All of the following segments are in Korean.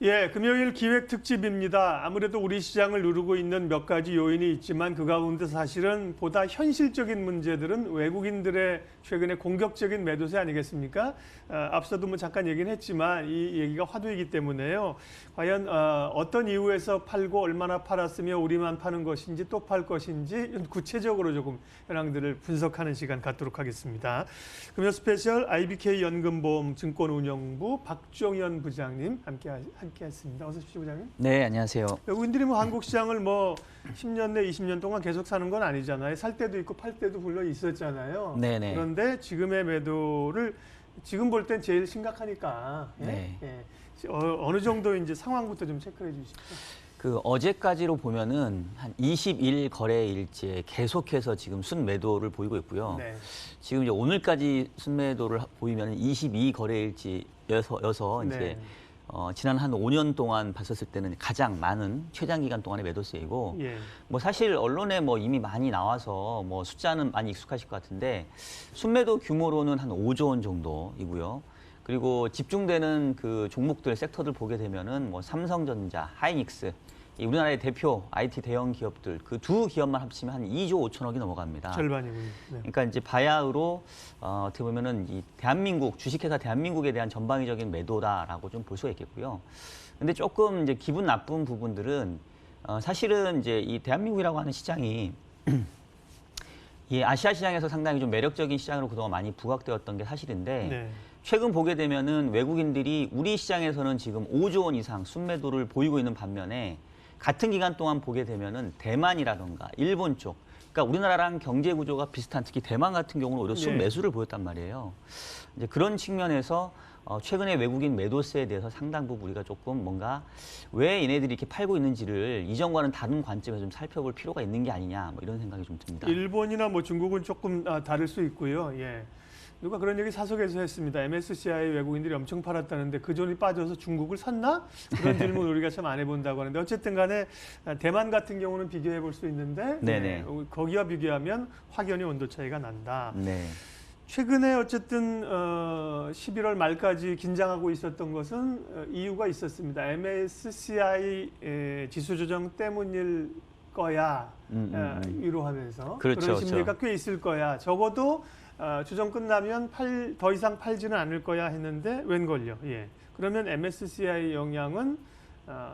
예, 금요일 기획 특집입니다. 아무래도 우리 시장을 누르고 있는 몇 가지 요인이 있지만 그 가운데 사실은 보다 현실적인 문제들은 외국인들의 최근에 공격적인 매도세 아니겠습니까? 앞서도 뭐 잠깐 얘기는 했지만 이 얘기가 화두이기 때문에요. 과연 어떤 이유에서 팔고 얼마나 팔았으며 우리만 파는 것인지 또 팔 것인지 구체적으로 조금 현황들을 분석하는 시간 갖도록 하겠습니다. 금요 스페셜 IBK 연금보험 증권운용부 박종현 부장님 함께했습니다. 어서 오십시오, 부장님. 네, 안녕하세요. 외국인들이 뭐 한국 시장을 뭐 10년 내 20년 동안 계속 사는 건 아니잖아요. 살 때도 있고 팔 때도 물론 있었잖아요. 네네. 그런데 지금의 매도를 지금 볼 땐 제일 심각하니까 네. 어느 정도인지 상황부터 좀 체크해 주시죠. 어제까지로 보면은 한 20일 거래일째 계속해서 지금 순매도를 보이고 있고요. 네. 지금 이제 오늘까지 순매도를 보이면 22 거래일째여서 이제 네. 지난 한 5년 동안 봤었을 때는 가장 많은 최장 기간 동안의 매도세이고, 예. 뭐 사실 언론에 뭐 이미 많이 나와서 뭐 숫자는 많이 익숙하실 것 같은데 순매도 규모로는 한 5조 원 정도이고요. 그리고 집중되는 그 종목들, 섹터들 보게 되면은 뭐 삼성전자, 하이닉스, 이 우리나라의 대표 IT 대형 기업들 그 두 기업만 합치면 한 2조 5천억이 넘어갑니다. 절반이군요. 네. 그러니까 이제 바야흐로 어떻게 보면은 이 대한민국 주식회사 대한민국에 대한 전방위적인 매도다라고 좀 볼 수가 있겠고요. 근데 조금 이제 기분 나쁜 부분들은 사실은 이제 이 대한민국이라고 하는 시장이 이 아시아 시장에서 상당히 좀 매력적인 시장으로 그동안 많이 부각되었던 게 사실인데. 네. 최근 보게 되면은 외국인들이 우리 시장에서는 지금 5조 원 이상 순매도를 보이고 있는 반면에 같은 기간 동안 보게 되면은 대만이라던가 일본 쪽, 그러니까 우리나라랑 경제 구조가 비슷한 특히 대만 같은 경우는 오히려 순매수를 보였단 말이에요. 이제 그런 측면에서 최근에 외국인 매도세에 대해서 상당 부분 우리가 조금 뭔가 왜 얘네들이 이렇게 팔고 있는지를 이전과는 다른 관점에서 좀 살펴볼 필요가 있는 게 아니냐 뭐 이런 생각이 좀 듭니다. 일본이나 뭐 중국은 조금 다를 수 있고요. 예. 누가 그런 얘기 사석에서 했습니다. MSCI 외국인들이 엄청 팔았다는데 그 돈이 빠져서 중국을 샀나? 그런 질문 우리가 참 안 해본다고 하는데 어쨌든 간에 대만 같은 경우는 비교해 볼 수 있는데 네네. 거기와 비교하면 확연히 온도 차이가 난다. 네. 최근에 어쨌든 11월 말까지 긴장하고 있었던 것은 이유가 있었습니다. MSCI 지수 조정 때문일 거야 위로하면서 그렇죠, 그런 심리가 그렇죠. 꽤 있을 거야. 적어도 조정 끝나면 더 이상 팔지는 않을 거야 했는데 웬걸요. 예. 그러면 MSCI 영향은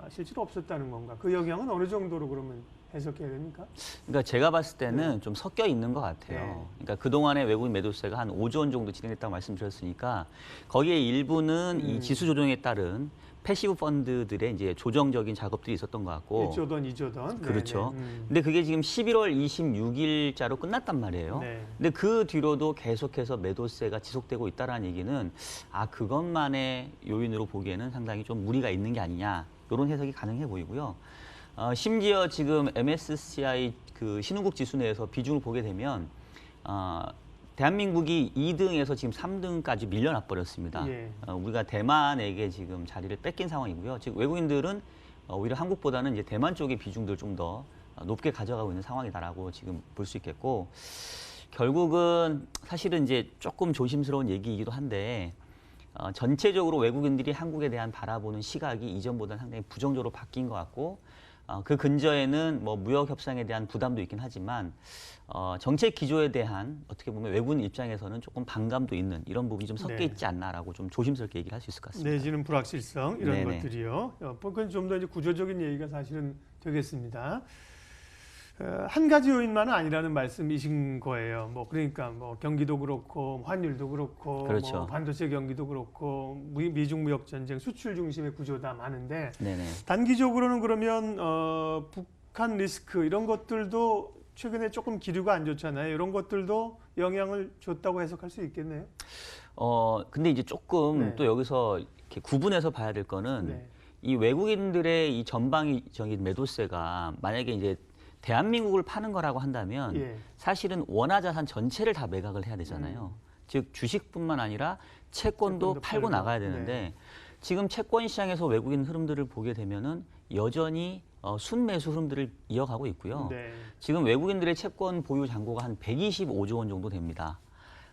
실제로 없었다는 건가? 그 영향은 어느 정도로 그러면 해석해야 됩니까? 그러니까 제가 봤을 때는 좀 섞여 있는 것 같아요. 네. 그러니까 그동안에 외국인 매도세가 한 5조 원 정도 진행했다고 말씀드렸으니까 거기에 일부는 이 지수 조정에 따른 패시브 펀드들의 이제 조정적인 작업들이 있었던 것 같고. 1조던, 2조던. 그렇죠. 네네. 근데 그게 지금 11월 26일자로 끝났단 말이에요. 네. 근데 그 뒤로도 계속해서 매도세가 지속되고 있다는 얘기는 그것만의 요인으로 보기에는 상당히 좀 무리가 있는 게 아니냐 이런 해석이 가능해 보이고요. 심지어 지금 MSCI 그 신흥국 지수 내에서 비중을 보게 되면 대한민국이 2등에서 지금 3등까지 밀려나 버렸습니다. 예. 우리가 대만에게 지금 자리를 뺏긴 상황이고요. 지금 외국인들은 오히려 한국보다는 이제 대만 쪽의 비중들 좀 더 높게 가져가고 있는 상황이다라고 지금 볼 수 있겠고, 결국은 사실은 이제 조금 조심스러운 얘기이기도 한데 전체적으로 외국인들이 한국에 대한 바라보는 시각이 이전보다는 상당히 부정적으로 바뀐 것 같고, 그 근저에는 뭐 무역 협상에 대한 부담도 있긴 하지만 정책 기조에 대한 어떻게 보면 외국인 입장에서는 조금 반감도 있는 이런 부분이 좀 섞여 네. 있지 않나라고 좀 조심스럽게 얘기를 할 수 있을 것 같습니다. 내지는 불확실성 이런 네네. 것들이요. 그건 좀 더 이제 구조적인 얘기가 사실은 되겠습니다. 한 가지 요인만은 아니라는 말씀이신 거예요. 뭐 그러니까 뭐 경기도 그렇고 환율도 그렇고 그렇죠. 뭐 반도체 경기도 그렇고 미중 무역 전쟁 수출 중심의 구조다 많은데 네네. 단기적으로는 그러면 북한 리스크 이런 것들도 최근에 조금 기류가 안 좋잖아요. 이런 것들도 영향을 줬다고 해석할 수 있겠네요. 근데 이제 조금 네. 또 여기서 이렇게 구분해서 봐야 될 거는 네. 이 외국인들의 이 전방위적인 매도세가 만약에 이제 대한민국을 파는 거라고 한다면 예. 사실은 원화자산 전체를 다 매각을 해야 되잖아요. 즉 주식뿐만 아니라 채권도 팔고 팔고. 나가야 되는데 네. 지금 채권 시장에서 외국인 흐름들을 보게 되면은 여전히 순매수 흐름들을 이어가고 있고요. 네. 지금 외국인들의 채권 보유 잔고가 한 125조 원 정도 됩니다.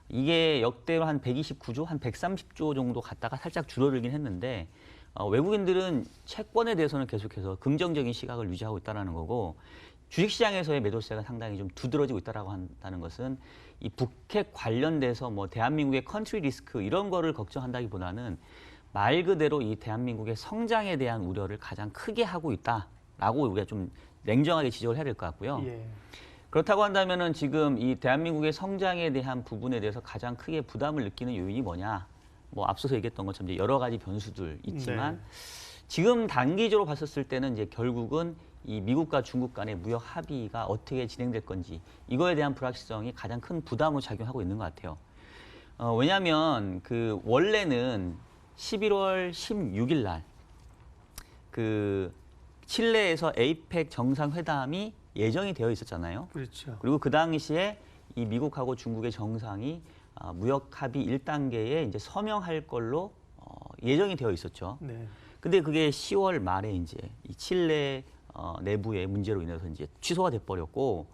이게 역대로 한 129조, 한 130조 정도 갔다가 살짝 줄어들긴 했는데 외국인들은 채권에 대해서는 계속해서 긍정적인 시각을 유지하고 있다는 거고 주식시장에서의 매도세가 상당히 좀 두드러지고 있다고 한다는 것은 이 북핵 관련돼서 뭐 대한민국의 컨트리 리스크 이런 거를 걱정한다기보다는 말 그대로 이 대한민국의 성장에 대한 우려를 가장 크게 하고 있다라고 우리가 좀 냉정하게 지적을 해야 될 것 같고요. 예. 그렇다고 한다면은 지금 이 대한민국의 성장에 대한 부분에 대해서 가장 크게 부담을 느끼는 요인이 뭐냐? 뭐 앞서서 얘기했던 것처럼 이제 여러 가지 변수들 있지만 네. 지금 단기적으로 봤었을 때는 이제 결국은 이 미국과 중국 간의 무역 합의가 어떻게 진행될 건지 이거에 대한 불확실성이 가장 큰 부담으로 작용하고 있는 것 같아요. 왜냐하면 그 원래는 11월 16일 날 그 칠레에서 에이펙 정상회담이 예정이 되어 있었잖아요. 그렇죠. 그리고 그 당시에 이 미국하고 중국의 정상이 무역 합의 1단계에 이제 서명할 걸로 예정이 되어 있었죠. 네. 근데 그게 10월 말에 이제 이 칠레 내부의 문제로 인해서 이제 취소가 돼 버렸고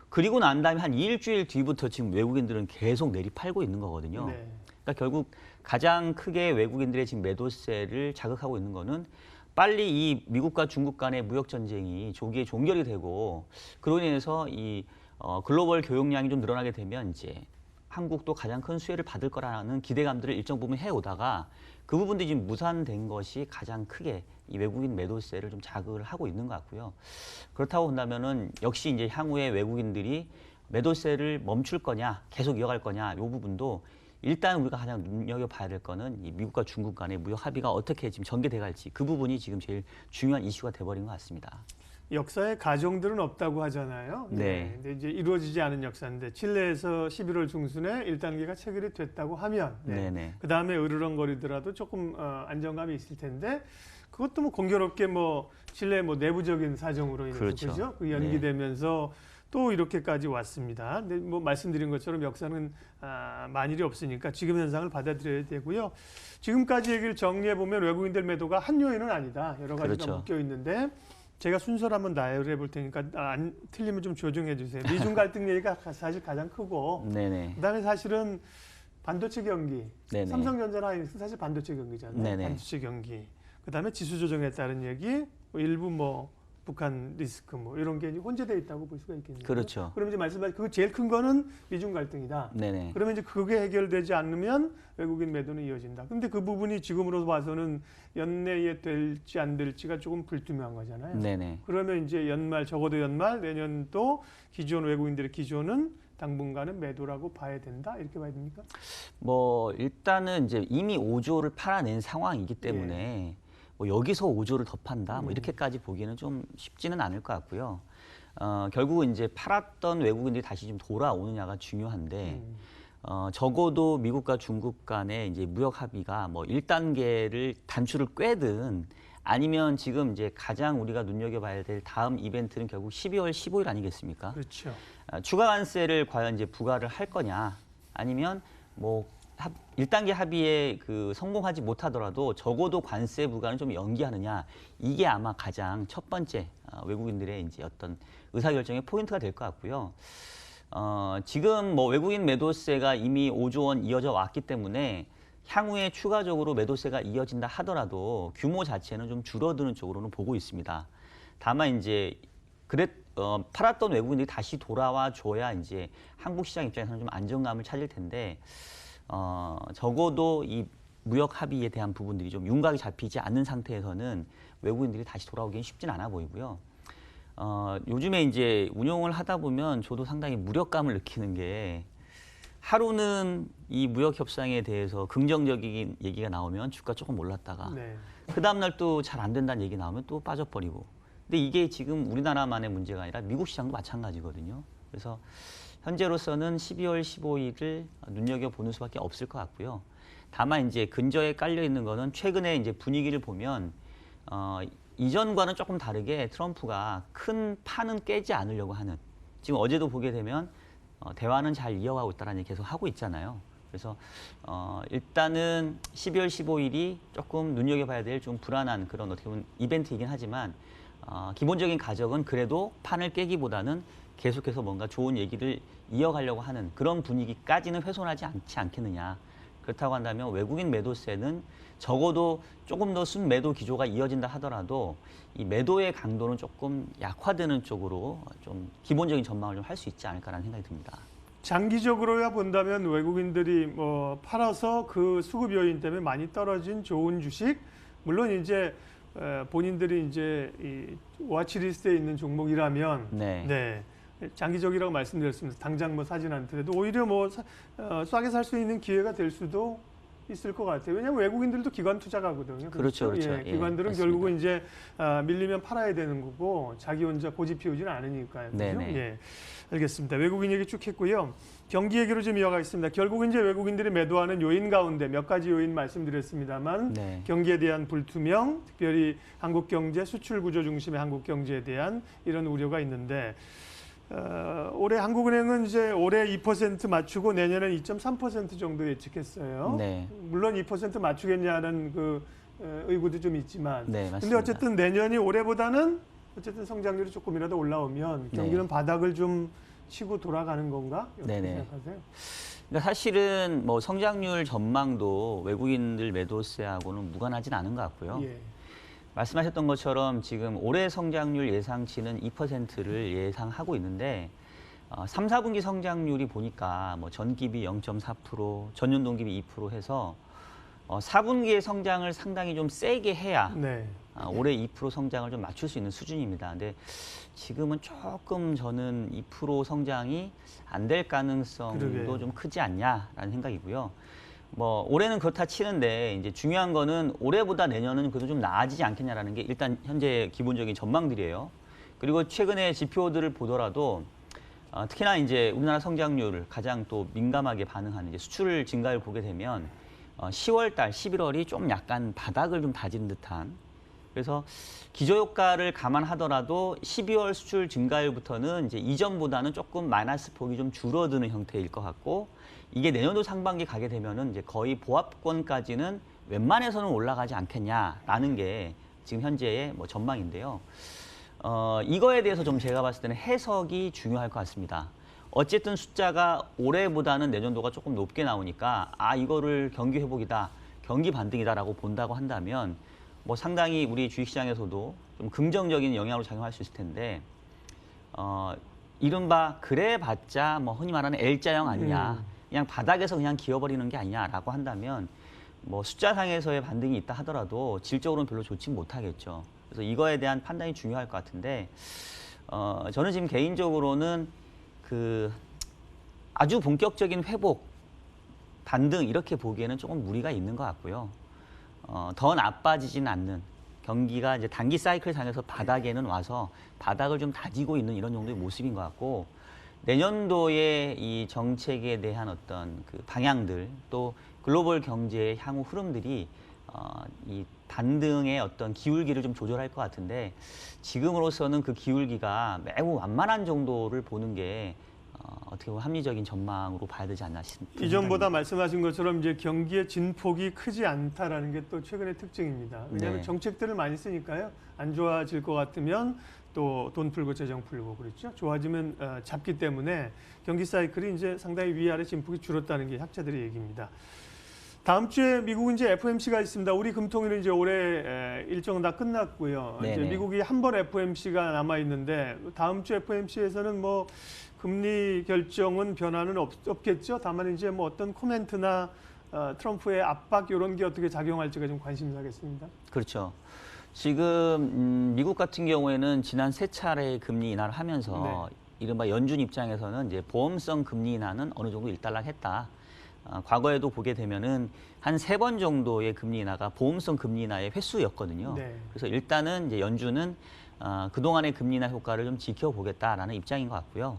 그리고 난 다음에 한 일주일 뒤부터 지금 외국인들은 계속 내리팔고 있는 거거든요. 네. 그러니까 결국 가장 크게 외국인들의 지금 매도세를 자극하고 있는 거는 빨리 이 미국과 중국 간의 무역 전쟁이 조기에 종결이 되고 그로 인해서 이 글로벌 교역량이 좀 늘어나게 되면 이제 한국도 가장 큰 수혜를 받을 거라는 기대감들을 일정 부분 해오다가 그 부분들이 지금 무산된 것이 가장 크게 이 외국인 매도세를 좀 자극을 하고 있는 것 같고요. 그렇다고 본다면은 역시 이제 향후에 외국인들이 매도세를 멈출 거냐, 계속 이어갈 거냐, 이 부분도 일단 우리가 가장 눈여겨봐야 될 거는 이 미국과 중국 간의 무역 합의가 어떻게 지금 전개돼 갈지 그 부분이 지금 제일 중요한 이슈가 돼버린 것 같습니다. 역사에 가정들은 없다고 하잖아요. 네. 근데 이제 이루어지지 않은 역사인데 칠레에서 11월 중순에 1단계가 체결이 됐다고 하면 네네. 그 다음에 으르렁거리더라도 조금 안정감이 있을 텐데 그것도 뭐 공교롭게 뭐 칠레 뭐 내부적인 사정으로 인해서 그렇죠. 그죠? 그 연기되면서 또 이렇게까지 왔습니다. 근데 뭐 말씀드린 것처럼 역사는 만일이 없으니까 지금 현상을 받아들여야 되고요. 지금까지 얘기를 정리해 보면 외국인들 매도가 한 요인은 아니다. 여러 가지가 그렇죠. 묶여 있는데 제가 순서를 한번 나열해 볼 테니까 안 틀리면 좀 조정해 주세요. 미중 갈등 얘기가 사실 가장 크고 네네. 그다음에 사실은 반도체 경기, 네네. 삼성전자나 하이닉스는 사실 반도체 경기잖아요. 네네. 반도체 경기. 그다음에 지수 조정에 따른 얘기, 뭐 일부 뭐 북한 리스크 뭐 이런 게 혼재되어 있다고 볼 수가 있겠네요. 그렇죠. 그럼 이제 말씀하신 그 제일 큰 거는 미중 갈등이다. 네네. 그러면 이제 그게 해결되지 않으면 외국인 매도는 이어진다. 근데 그 부분이 지금으로 봐서는 연내에 될지 안 될지가 조금 불투명한 거잖아요. 네네. 그러면 이제 연말 적어도 연말 내년도 기존 외국인들의 기존은 당분간은 매도라고 봐야 된다 이렇게 봐야 됩니까? 뭐 일단은 이제 이미 5조를 팔아낸 상황이기 때문에 뭐 여기서 5조를 더 판다 뭐 이렇게까지 보기에는 좀 쉽지는 않을 것 같고요. 결국은 이제 팔았던 외국인들이 다시 좀 돌아오느냐가 중요한데 적어도 미국과 중국 간의 이제 무역 합의가 뭐 1단계를 단추를 꿰든 아니면 지금 이제 가장 우리가 눈여겨봐야 될 다음 이벤트는 결국 12월 15일 아니겠습니까? 그렇죠. 추가 관세를 과연 이제 부과를 할 거냐 아니면 뭐 1단계 합의에 그 성공하지 못하더라도 적어도 관세 부과는 좀 연기하느냐 이게 아마 가장 첫 번째 외국인들의 이제 어떤 의사결정의 포인트가 될 것 같고요. 지금 뭐 외국인 매도세가 이미 5조 원 이어져 왔기 때문에 향후에 추가적으로 매도세가 이어진다 하더라도 규모 자체는 좀 줄어드는 쪽으로는 보고 있습니다. 다만 이제 팔았던 외국인들이 다시 돌아와 줘야 이제 한국 시장 입장에서는 좀 안정감을 찾을 텐데 적어도 이 무역 합의에 대한 부분들이 좀 윤곽이 잡히지 않는 상태에서는 외국인들이 다시 돌아오기는 쉽진 않아 보이고요. 요즘에 이제 운용을 하다 보면 저도 상당히 무력감을 느끼는 게 하루는 이 무역 협상에 대해서 긍정적인 얘기가 나오면 주가 조금 올랐다가 그 다음날 또 잘 안 된다는 얘기 나오면 또 빠져버리고 근데 이게 지금 우리나라만의 문제가 아니라 미국 시장도 마찬가지거든요. 그래서 현재로서는 12월 15일을 눈여겨보는 수밖에 없을 것 같고요. 다만 이제 근저에 깔려 있는 거는 최근에 이제 분위기를 보면 이전과는 조금 다르게 트럼프가 큰 판은 깨지 않으려고 하는 지금 어제도 보게 되면 대화는 잘 이어가고 있다는 얘기 계속 하고 있잖아요. 그래서 일단은 12월 15일이 조금 눈여겨봐야 될 좀 불안한 그런 어떻게 보면 이벤트이긴 하지만 기본적인 가정은 그래도 판을 깨기보다는 계속해서 뭔가 좋은 얘기를 이어가려고 하는 그런 분위기까지는 훼손하지 않지 않겠느냐. 그렇다고 한다면 외국인 매도세는 적어도 조금 더 순매도 기조가 이어진다 하더라도 이 매도의 강도는 조금 약화되는 쪽으로 좀 기본적인 전망을 좀 할 수 있지 않을까라는 생각이 듭니다. 장기적으로야 본다면 외국인들이 뭐 팔아서 그 수급 요인 때문에 많이 떨어진 좋은 주식, 물론 이제 본인들이 이제 이 와치리스트에 있는 종목이라면 네. 장기적이라고 말씀드렸습니다. 당장 뭐 사진 않더라도 오히려 뭐 싸게 살 수 있는 기회가 될 수도 있을 것 같아요. 왜냐하면 외국인들도 기관 투자가거든요. 그렇죠. 예, 예, 기관들은 맞습니다. 결국은 이제 밀리면 팔아야 되는 거고 자기 혼자 고집 피우지는 않으니까요. 그렇죠? 네네. 예, 알겠습니다. 외국인 얘기 쭉 했고요. 경기 얘기로 좀 이어가겠습니다. 결국 이제 외국인들이 매도하는 요인 가운데 몇 가지 요인 말씀드렸습니다만 네. 경기에 대한 불투명, 특별히 한국 경제 수출 구조 중심의 한국 경제에 대한 이런 우려가 있는데. 올해 한국은행은 이제 올해 2% 맞추고 내년에 2.3% 정도 예측했어요. 네. 물론 2% 맞추겠냐는 그 의구도 좀 있지만, 네, 근데 맞습니다. 어쨌든 내년이 올해보다는 어쨌든 성장률이 조금이라도 올라오면 경기는 네. 바닥을 좀 치고 돌아가는 건가? 어떻게 네네. 생각하세요? 그러니까 사실은 뭐 성장률 전망도 외국인들 매도세하고는 무관하진 않은 것 같고요. 예. 말씀하셨던 것처럼 지금 올해 성장률 예상치는 2%를 예상하고 있는데 3, 4분기 성장률이 보니까 뭐 전기비 0.4%, 전년 동기비 2% 해서 4분기의 성장을 상당히 좀 세게 해야 네. 올해 2% 성장을 좀 맞출 수 있는 수준입니다. 근데 지금은 조금 저는 2% 성장이 안 될 가능성도 그러게요. 좀 크지 않냐라는 생각이고요. 뭐 올해는 그렇다 치는데 이제 중요한 거는 올해보다 내년은 그래도 좀 나아지지 않겠냐라는 게 일단 현재 기본적인 전망들이에요. 그리고 최근에 지표들을 보더라도 특히나 이제 우리나라 성장률을 가장 또 민감하게 반응하는 이제 수출 증가를 보게 되면 10월 달, 11월이 좀 약간 바닥을 좀 다진 듯한, 그래서 기저효과를 감안하더라도 12월 수출 증가율부터는 이제 이전보다는 조금 마이너스 폭이 좀 줄어드는 형태일 것 같고, 이게 내년도 상반기 가게 되면은 이제 거의 보합권까지는 웬만해서는 올라가지 않겠냐라는 게 지금 현재의 뭐 전망인데요. 이거에 대해서 좀 제가 봤을 때는 해석이 중요할 것 같습니다. 어쨌든 숫자가 올해보다는 내년도가 조금 높게 나오니까 이거를 경기 회복이다, 경기 반등이다라고 본다고 한다면 뭐 상당히 우리 주식시장에서도 좀 긍정적인 영향으로 작용할 수 있을 텐데 이른바 그래봤자 뭐 흔히 말하는 L자형 아니냐, 그냥 바닥에서 그냥 기어버리는 게 아니냐라고 한다면 뭐 숫자상에서의 반등이 있다 하더라도 질적으로는 별로 좋지 못하겠죠. 그래서 이거에 대한 판단이 중요할 것 같은데 저는 지금 개인적으로는 그 아주 본격적인 회복, 반등 이렇게 보기에는 조금 무리가 있는 것 같고요. 더 나빠지지는 않는, 경기가 이제 단기 사이클 상에서 바닥에는 와서 바닥을 좀 다지고 있는 이런 정도의 모습인 것 같고, 내년도의 이 정책에 대한 어떤 그 방향들, 또 글로벌 경제의 향후 흐름들이 이 반등의 어떤 기울기를 좀 조절할 것 같은데, 지금으로서는 그 기울기가 매우 완만한 정도를 보는 게 어떻게 보면 합리적인 전망으로 봐야 되지 않나 싶습니다. 이전보다 말씀하신 것처럼 이제 경기의 진폭이 크지 않다라는 게 또 최근의 특징입니다. 왜냐하면 네. 정책들을 많이 쓰니까요. 안 좋아질 것 같으면 또 돈 풀고 재정 풀고 그렇죠. 좋아지면 잡기 때문에 경기 사이클이 이제 상당히 위아래 진폭이 줄었다는 게 학자들의 얘기입니다. 다음 주에 미국은 이제 FOMC가 있습니다. 우리 금통일은 이제 올해 일정은 다 끝났고요. 이제 네네. 미국이 한 번 FOMC가 남아 있는데 다음 주 FOMC에서는 뭐 금리 결정은 변화는 없겠죠. 다만 이제 뭐 어떤 코멘트나 트럼프의 압박 이런 게 어떻게 작용할지가 좀 관심사겠습니다. 그렇죠. 지금 미국 같은 경우에는 지난 3차례 금리 인하를 하면서 이른바 연준 입장에서는 이제 보험성 금리 인하는 어느 정도 일단락했다. 과거에도 보게 되면은 한 3번 정도의 금리 인하가 보험성 금리 인하의 횟수였거든요. 네. 그래서 일단은 이제 연준은 그동안의 금리 인하 효과를 좀 지켜보겠다라는 입장인 것 같고요.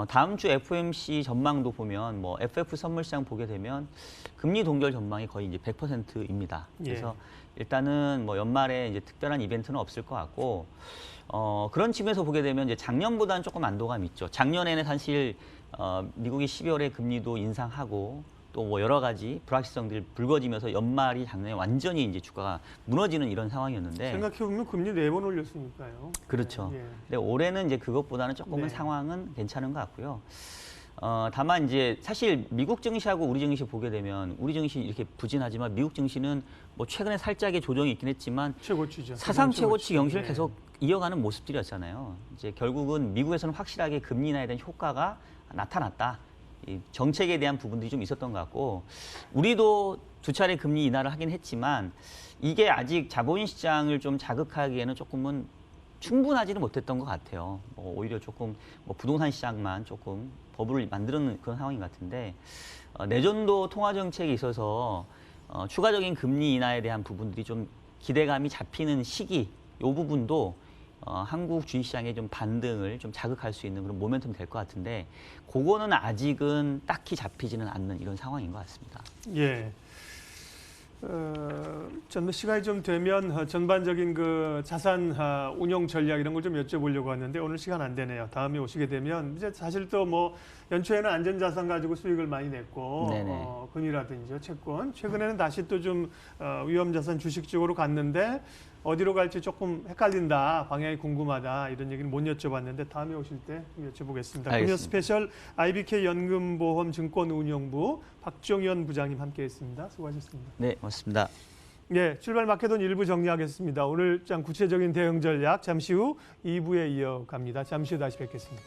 다음 주 FOMC 전망도 보면 뭐 FF 선물시장 보게 되면 금리 동결 전망이 거의 이제 100%입니다. 그래서 일단은 뭐 연말에 이제 특별한 이벤트는 없을 것 같고, 그런 측면에서 보게 되면 이제 작년보다는 조금 안도감 있죠. 작년에는 사실 미국이 12월에 금리도 인상하고 또 뭐 여러 가지 불확실성들이 불거지면서 연말이 작년에 완전히 이제 주가가 무너지는 이런 상황이었는데, 생각해보면 금리 4번 올렸으니까요. 그렇죠. 예. 근데 올해는 이제 그것보다는 조금은 네. 상황은 괜찮은 것 같고요. 다만 이제 사실 미국 증시하고 우리 증시 보게 되면 우리 증시 이렇게 부진하지만 미국 증시는 뭐 최근에 살짝의 조정이 있긴 했지만 최고치죠. 사상 최고치 경신을 네. 계속 이어가는 모습들이었잖아요. 이제 결국은 미국에서는 확실하게 금리 인하에 대한 효과가 나타났다. 이 정책에 대한 부분들이 좀 있었던 것 같고 우리도 두 차례 금리 인하를 하긴 했지만 이게 아직 자본 시장을 좀 자극하기에는 조금은 충분하지는 못했던 것 같아요. 오히려 조금 부동산 시장만 조금 버블을 만드는 그런 상황인 것 같은데 내년도 통화 정책에 있어서 추가적인 금리 인하에 대한 부분들이 좀 기대감이 잡히는 시기, 이 부분도 한국 주식시장의 좀 반등을 좀 자극할 수 있는 그런 모멘텀이 될 것 같은데 그거는 아직은 딱히 잡히지는 않는 이런 상황인 것 같습니다. 예. 전 시간이 좀 되면 전반적인 그 자산 운용 전략 이런 걸 좀 여쭤보려고 하는데 오늘 시간 안 되네요. 다음에 오시게 되면 이제 사실 또 뭐 연초에는 안전자산 가지고 수익을 많이 냈고 금이라든지 채권 최근에는 다시 또 좀 위험자산 주식 쪽으로 갔는데 어디로 갈지 조금 헷갈린다, 방향이 궁금하다 이런 얘기는 못 여쭤봤는데 다음에 오실 때 좀 여쭤보겠습니다. 금요 스페셜 IBK 연금보험 증권운용부 박종현 부장님 함께했습니다. 수고하셨습니다. 네, 고맙습니다. 예, 출발 마켓은 1부 정리하겠습니다. 오늘 장 구체적인 대응 전략 잠시 후 2부에 이어갑니다. 잠시 후 다시 뵙겠습니다.